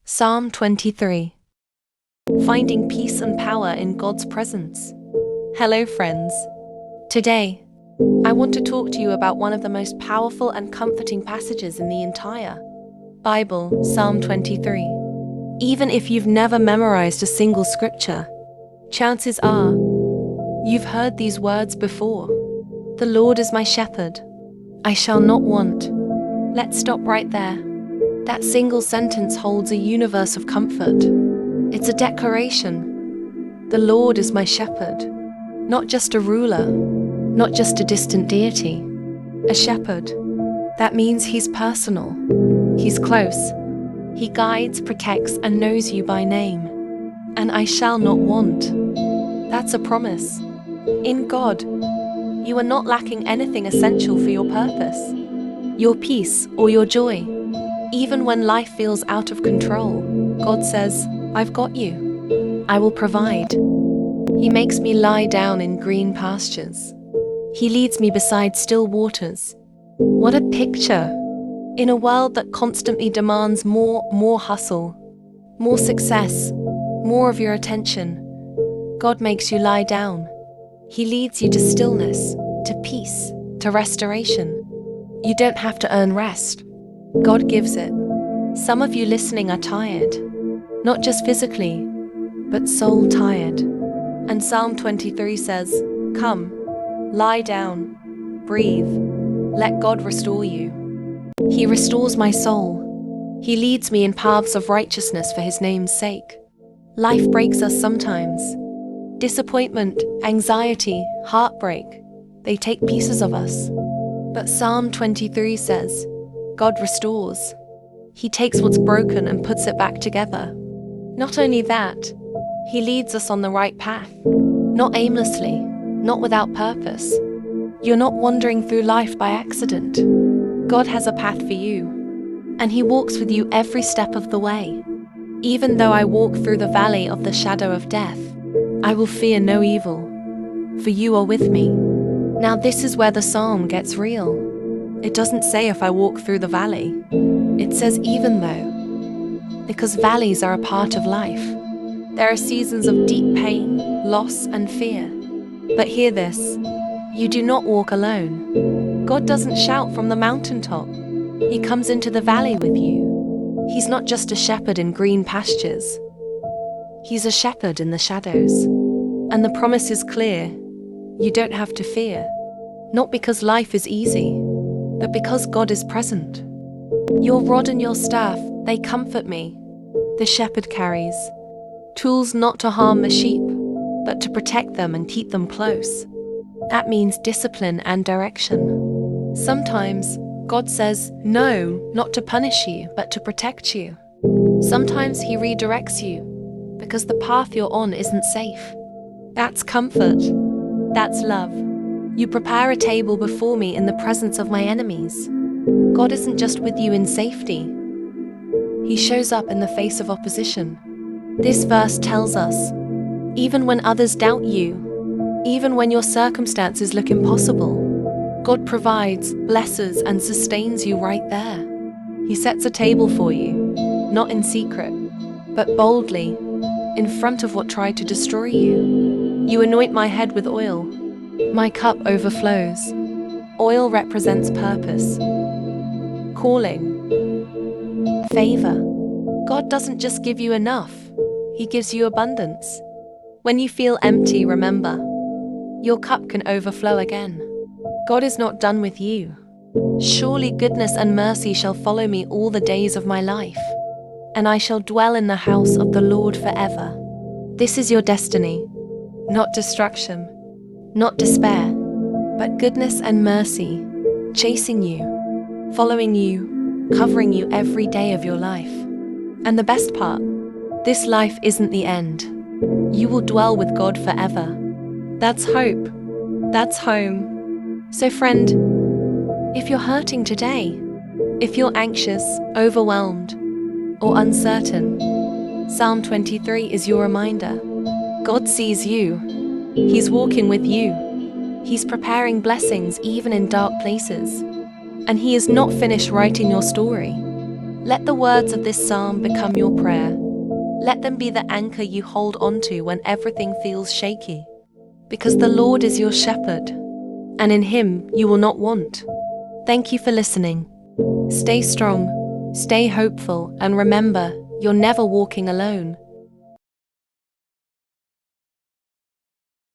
Psalm 23. Finding peace and power in God's presence. Hello friends. Today, I want to talk to you about one of the most powerful and comforting passages in the entire Bible, Psalm 23. Even if you've never memorized a single scripture, chances are you've heard these words before. The Lord is my shepherd. I shall not want. Let's stop right there. That single sentence holds a universe of comfort. It's a declaration. The Lord is my shepherd. Not just a ruler, not just a distant deity. A shepherd. That means he's personal. He's close. He guides, protects, and knows you by name. And I shall not want. That's a promise. In God, you are not lacking anything essential for your purpose, your peace, or your joy. Even when life feels out of control, God says, I've got you. I will provide. He makes me lie down in green pastures. He leads me beside still waters. What a picture! In a world that constantly demands more hustle, more success, more of your attention, God makes you lie down. He leads you to stillness, to peace, to restoration. You don't have to earn rest. God gives it. Some of you listening are tired, not just physically, but soul tired. And Psalm 23 says, come, lie down, breathe, let God restore you. He restores my soul. He leads me in paths of righteousness for His name's sake. Life breaks us sometimes. Disappointment, anxiety, heartbreak, they take pieces of us. But Psalm 23 says, God restores. He takes what's broken and puts it back together. Not only that, He leads us on the right path, not aimlessly, not without purpose. You're not wandering through life by accident. God has a path for you, and He walks with you every step of the way. Even though I walk through the valley of the shadow of death, I will fear no evil, for you are with me. Now this is where the psalm gets real. It doesn't say if I walk through the valley. It says even though, because valleys are a part of life. There are seasons of deep pain, loss, and fear. But hear this, you do not walk alone. God doesn't shout from the mountaintop. He comes into the valley with you. He's not just a shepherd in green pastures. He's a shepherd in the shadows. And the promise is clear. You don't have to fear. Not because life is easy, but because God is present. Your rod and your staff, they comfort me. The shepherd carries tools not to harm the sheep, but to protect them and keep them close. That means discipline and direction. Sometimes God says no, not to punish you, but to protect you. Sometimes He redirects you because the path you're on isn't safe. That's comfort. That's love. You prepare a table before me in the presence of my enemies. God isn't just with you in safety. He shows up in the face of opposition. This verse tells us, even when others doubt you, even when your circumstances look impossible, God provides, blesses, and sustains you right there. He sets a table for you, not in secret, but boldly, in front of what tried to destroy you. You anoint my head with oil. My cup overflows. Oil represents purpose, calling, favor. God doesn't just give you enough, He gives you abundance. When you feel empty, remember, your cup can overflow again. God is not done with you. Surely goodness and mercy shall follow me all the days of my life, and I shall dwell in the house of the Lord forever. This is your destiny, not destruction. Not despair, but goodness and mercy, chasing you, following you, covering you every day of your life. And the best part, this life isn't the end. You will dwell with God forever. That's hope. That's home. So friend, if you're hurting today, if you're anxious, overwhelmed, or uncertain, Psalm 23 is your reminder. God sees you. He's walking with you. He's preparing blessings even in dark places. And He is not finished writing your story. Let the words of this psalm become your prayer. Let them be the anchor you hold onto when everything feels shaky. Because the Lord is your shepherd, and in Him you will not want. Thank you for listening. Stay strong, stay hopeful, and remember, you're never walking alone.